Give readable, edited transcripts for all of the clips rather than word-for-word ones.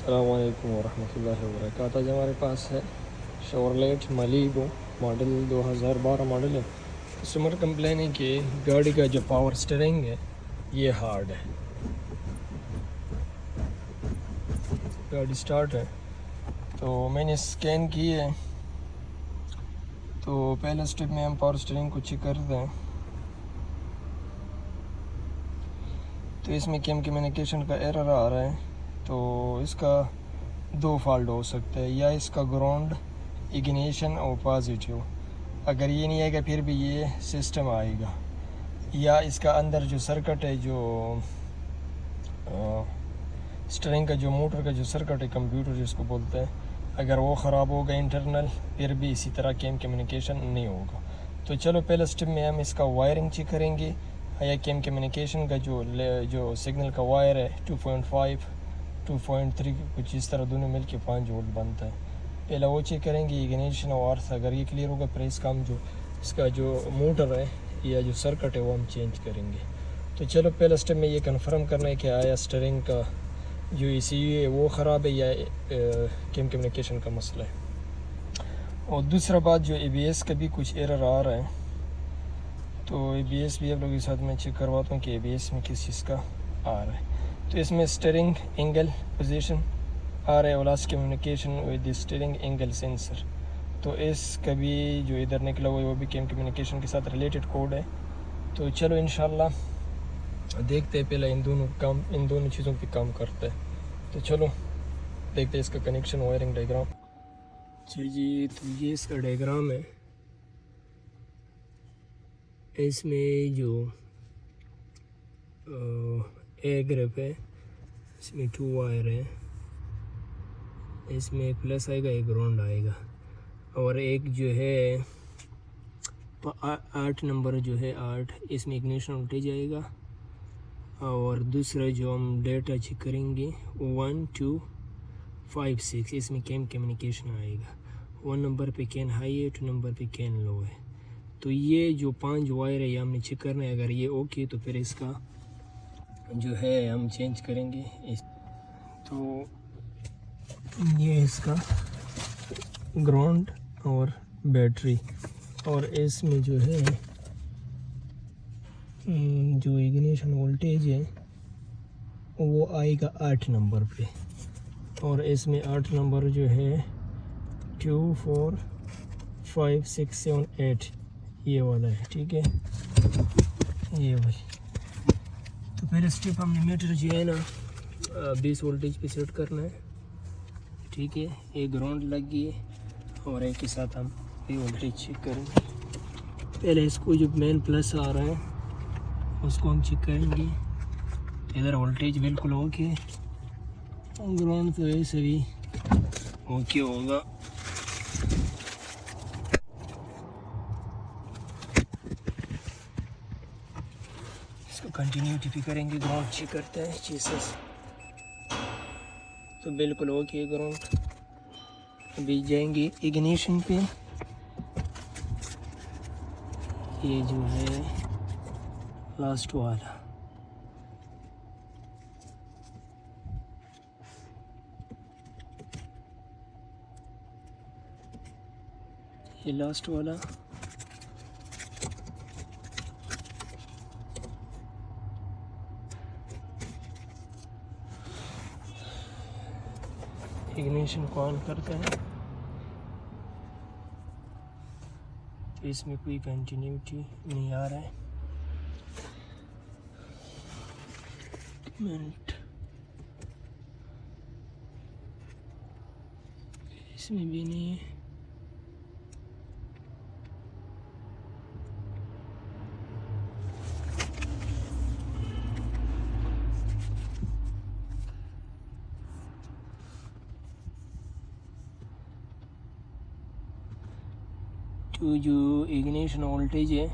अस्सलाम वालेकुम वरहमतुल्लाहि वबरकातुहू। आज हमारे पास है शेवरलेट मलीबो मॉडल 2012 मॉडल है। कस्टमर कंप्लेन है कि गाड़ी का जो पावर स्टीयरिंग है ये हार्ड है। गाड़ी स्टार्ट है तो मैंने स्कैन की है। तो पहले स्टेप में हम पावर स्टीयरिंग को चेक करते हैं। तो इसमें कम्युनिकेशन का एरर आ रहा है। तो इसका दो फॉल्ट हो सकते हैं, या इसका ग्राउंड इग्निशन और पॉजिटिव, अगर ये नहीं आएगा फिर भी ये सिस्टम आएगा, या इसका अंदर जो सर्किट है, जो स्टीयरिंग का जो मोटर का जो सर्किट है, कंप्यूटर जिसको बोलते हैं, अगर वो ख़राब होगा इंटरनल फिर भी इसी तरह कम्युनिकेशन नहीं होगा। तो चलो पहले स्टेप में हम इसका वायरिंग चेक करेंगे, या कम्युनिकेशन का जो सिग्नल का वायर है 2.5 2.3 कुछ इस तरह दोनों मिल के 5 वोल्ट बनता है। पहले वो चेक करेंगे इग्निशन और अर्थ, अगर ये क्लियर होगा फिर इसका हम जो इसका जो मोटर है या जो सर्किट है वो हम चेंज करेंगे। तो चलो पहले स्टेप में ये कंफर्म करना है कि आया स्टीयरिंग का जो ECU है वो ख़राब है या कम्युनिकेशन का मसला है। और दूसरा बात जो ABS का भी कुछ एरर आ रहा है, तो ABS भी आप लोगों के साथ मैं चेक करवाता हूँ कि ABS में किस चीज़ का आ रहा है। तो इसमें स्टीयरिंग एंगल पोजीशन आ रहा है, lost communication with steering angle sensor. तो इसका भी जो इधर निकला हुआ है वो भी कम्युनिकेशन के साथ रिलेटेड कोड है। तो चलो इंशाल्लाह देखते हैं, पहले इन दोनों चीज़ों पे काम करता है। तो चलो देखते हैं इसका कनेक्शन वायरिंग डायग्राम। जी, तो ये इसका डायग्राम है। इसमें जो ए ग्रिप है, इसमें 2 वायर है, इसमें प्लस आएगा एक ग्राउंड आएगा, और एक जो है 8 नंबर जो है 8, इसमें इग्निशन वोल्टेज आएगा। और दूसरा जो हम डेटा चेक करेंगे 1 2 5 6, इसमें कम्युनिकेशन आएगा। 1 नंबर पे कैन हाई है, 2 नंबर पे कैन लो है। तो ये जो 5 वायर है ये हमने चेक करना है। अगर ये ओके तो फिर इसका जो है हम चेंज करेंगे। तो ये इसका ग्राउंड और बैटरी, और इसमें जो है जो इग्निशन वोल्टेज है वो आएगा 8 नंबर पे, और इसमें 8 नंबर जो है 2 4 5 6 7 8 ये वाला है, ठीक है, ये भाई। तो पहले स्टेप हमने मीटर जो है ना 20 वोल्टेज पे सेट करना है, ठीक है। एक ग्राउंड लग गई है और एक के साथ हम ये वोल्टेज चेक करेंगे। पहले इसको जो मेन प्लस आ रहा है उसको हम चेक करेंगे। इधर वोल्टेज बिल्कुल ओके, ग्राउंड तो ऐसे भी ओके होगा। इसको कंटिन्यूटी भी करेंगे, ग्राउंड चेक करते हैं चीज़। तो बिल्कुल ओके ग्राउंड। अभी जाएंगे इग्निशन पे। ये जो है लास्ट वाला, ये लास्ट वाला, इग्निशन को ऑन करते हैं। तो इसमें कोई कंटिन्यूटी नहीं आ रहा है। मिनट, इसमें भी नहीं है। तो जो इग्निशन वोल्टेज है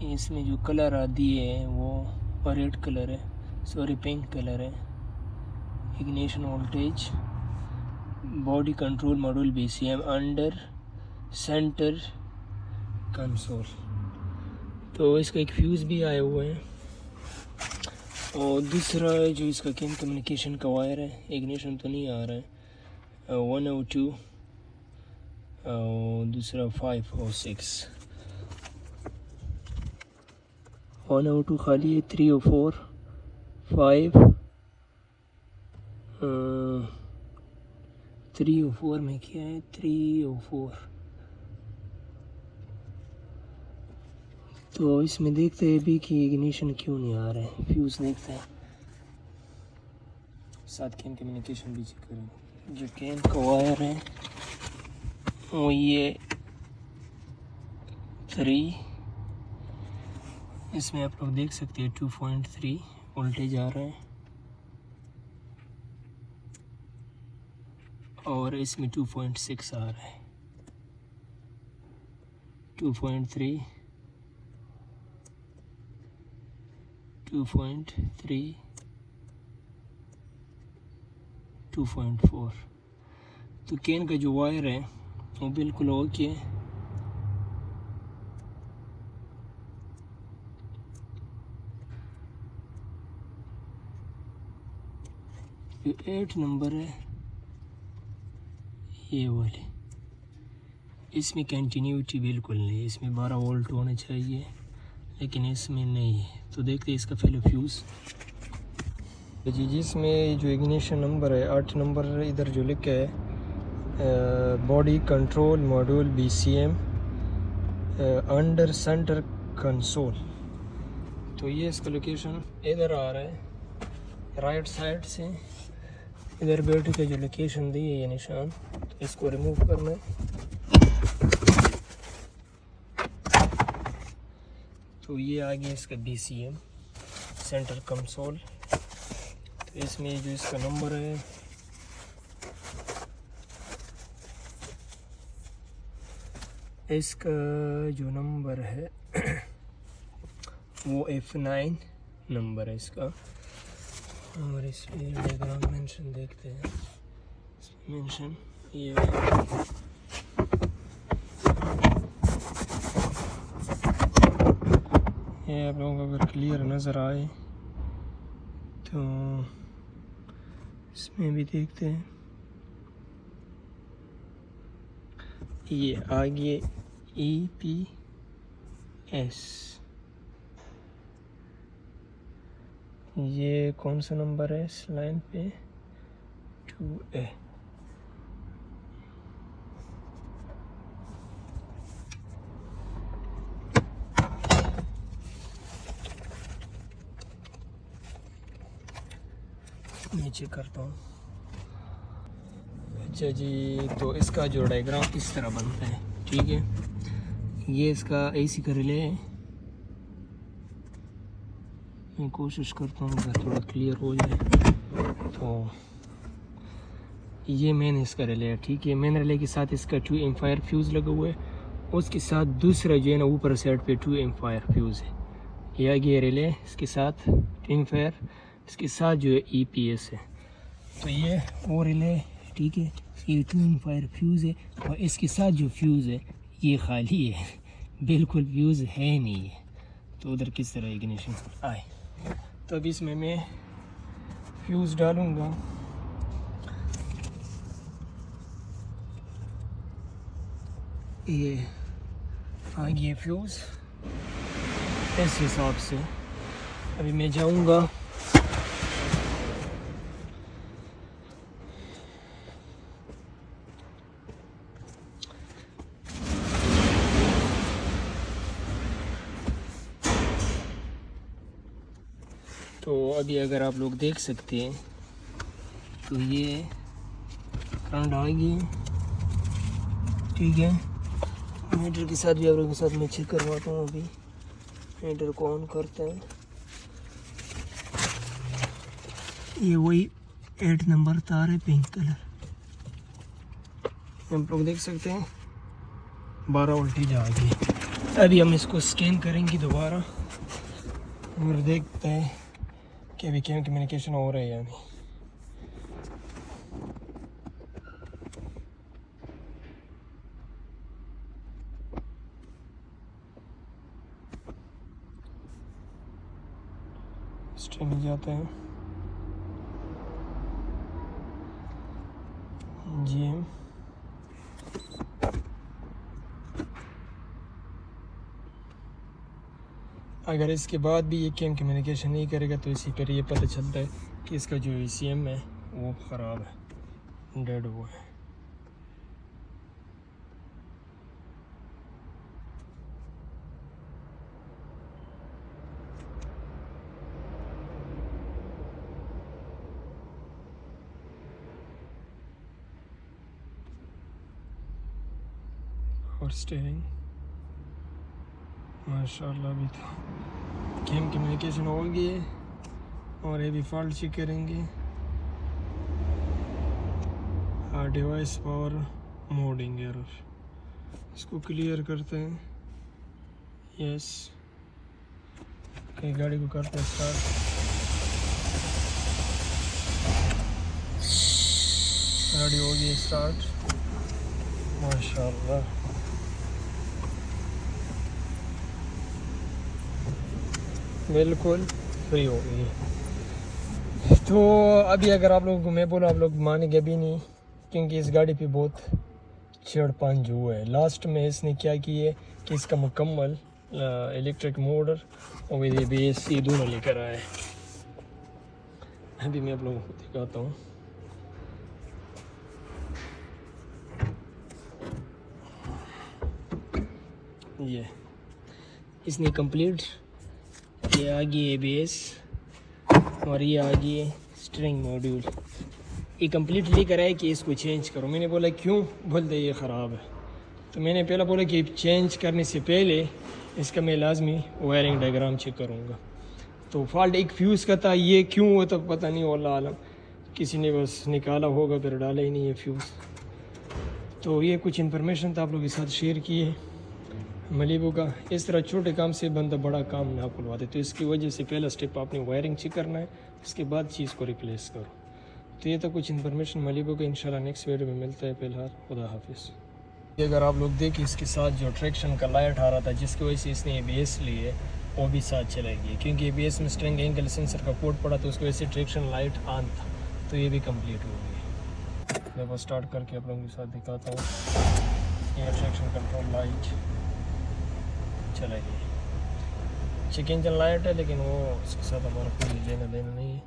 इसमें जो कलर आदि है वो रेड कलर है, सॉरी पिंक कलर है। Ignition voltage body control module BCM under centre console. तो इसका एक फ्यूज़ भी आया हुआ है। और दूसरा है जो इसका केम कम्युनिकेशन का वायर है, इग्निशन तो नहीं आ रहा है, 102 और दूसरा 5 और 6। 102 खाली है, 3 और 4 5 3 और 4 में क्या है, 3 और 4। तो इसमें देखते हैं भी कि इग्निशन क्यों नहीं आ रहा है, फ्यूज़ देखते हैं, साथ कैन कम्युनिकेशन भी चेक करेंगे। जो कैन का वायर है वो ये 3, इसमें आप लोग देख सकते हैं 2.3 वोल्टेज आ रहा है, और इसमें 2.6 आ रहा है, 2.3 2.3 2.4। तो कैन का जो वायर है वो बिल्कुल ओके है। जो 8 नंबर है ये वाले, इसमें कंटिन्यूटी बिल्कुल नहीं है, इसमें 12 वोल्ट होने चाहिए लेकिन इसमें नहीं है। तो देखते हैं इसका पहले फ्यूज़ जी, जिसमें जो इग्निशन नंबर है 8 नंबर इधर जो लिखा है body control module BCM under centre console. तो ये इसका लोकेशन इधर आ रहा है, राइट साइड से इधर बैटरी का जो लोकेशन दी है ये निशान, तो इसको रिमूव करना है। तो ये आ गया इसका BCM सेंटर कंसोल। तो इसमें जो इसका नंबर है इसका जो नंबर है वो F9 नंबर है इसका। और इसमें डायग्राम मेंशन देखते हैं, इसमें मेंशन ये आप लोगों को अगर क्लियर नज़र आए तो इसमें भी देखते हैं। ये आगे EPS, ये कौन सा नंबर है इस लाइन पे, 2A। मैं चेक करता हूँ। अच्छा जी, तो इसका जो डायग्राम इस तरह बनता है, ठीक है। ये इसका AC का रिले है, मैं कोशिश करता हूँ अगर थोड़ा क्लियर हो जाए। तो ये मेन इसका रिले है, ठीक है। मेन रिले के साथ इसका 2 एम्पायर फ्यूज़ लगा हुआ है, उसके साथ दूसरा जो है ना ऊपर साइड पे 2 एम्पायर फ्यूज़ है। ये आगे रिले, इसके साथ 2 एम्पायर, इसके साथ जो है EPS है। तो ये वो रिले, ठीक है, ये 2 एम्पायर फ्यूज़ है, और इसके साथ जो फ्यूज़ है ये खाली है, बिल्कुल फ्यूज़ है नहीं है। तो उधर किस तरह इग्निशन आए। तो अभी इसमें मैं फ्यूज़ डालूँगा। ये आगे फ्यूज़ इस हिसाब से अभी मैं जाऊँगा। तो अभी अगर आप लोग देख सकते हैं तो ये करंट आ गई, ठीक है। मीटर के साथ भी आप लोगों के साथ मैं चेक करवाता हूँ। अभी मीटर को ऑन करते हैं, ये वही 8 नंबर तार है, पिंक कलर, आप लोग देख सकते हैं 12 वोल्टेज आ गई। अभी हम इसको स्कैन करेंगे दोबारा और देखते हैं कि अभी क्या कम्युनिकेशन हो रहा है या नहीं। स्ट्रिंग में जाते हैं, GM अगर इसके बाद भी ये केम कम्युनिकेशन नहीं करेगा तो इसी पर ये पता चलता है कि इसका जो ECM है वो ख़राब है, डेड हुआ है। और स्टीयरिंग माशाल्लाह अभी तो केम कम्युनिकेशन हो गई है। और ये भी फॉल्ट चेक करेंगे, डिवाइस पावर मोडिंग एरर, इसको क्लियर करते हैं। यस, कहीं गाड़ी को करते हैं स्टार्ट, गाड़ी हो गई स्टार्ट माशाल्लाह। बिल्कुल फ्री हो गई। तो अभी अगर आप लोगों को मैं बोलूँ, आप लोग मानेंगे भी नहीं, क्योंकि इस गाड़ी पे बहुत छेड़पांज हुआ है। लास्ट में इसने क्या किया कि इसका मुकम्मल इलेक्ट्रिक मोटर और ये बेस ये दोनों लेकर आया है। अभी मैं आप लोगों को दिखाता हूँ। ये इसने कंप्लीट, ये आ गई ABS और ये आ गई स्टीयरिंग मॉड्यूल, ये कंप्लीट लेकर आए कि इसको चेंज करो। मैंने बोला क्यों, बोलते ये ख़राब है। तो मैंने पहला बोला कि चेंज करने से पहले इसका मैं लाजमी वायरिंग डायग्राम चेक करूँगा। तो फॉल्ट एक फ्यूज़ का था, ये क्यों हुआ तो पता नहीं, अल्लाह आलम, किसी ने बस निकाला होगा फिर डाला ही नहीं है फ्यूज़। तो ये कुछ इन्फॉर्मेशन था आप लोगों के साथ शेयर किए मलीबो का। इस तरह छोटे काम से बंदा बड़ा काम ना खुलवाते, तो इसकी वजह से पहला स्टेप आपने वायरिंग चेक करना है, उसके बाद चीज़ को रिप्लेस करो। तो ये तो कुछ इन्फॉर्मेशन मलीबो का, इंशाल्लाह नेक्स्ट वीडियो में मिलता है। फिलहाल खुदा हाफिज़। अगर आप लोग देखें, इसके साथ जो ट्रैक्शन का लाइट आ रहा था जिसकी वजह से इसने ABS लिए वो भी साथ चलेगी, क्योंकि ABS में स्ट्रिंग एंगल सेंसर का पोर्ट पड़ा तो उसकी वजह से ट्रैक्शन लाइट ऑन था, तो ये भी कंप्लीट हो गई। मैं वो स्टार्ट करके आप लोगों के साथ दिखाता हूँ। ये ट्रैक्शन कंट्रोल लाइट चलेगी, चेक इंजन लाइट है, लेकिन वो उसके साथ हमारा कोई लेना देना नहीं है।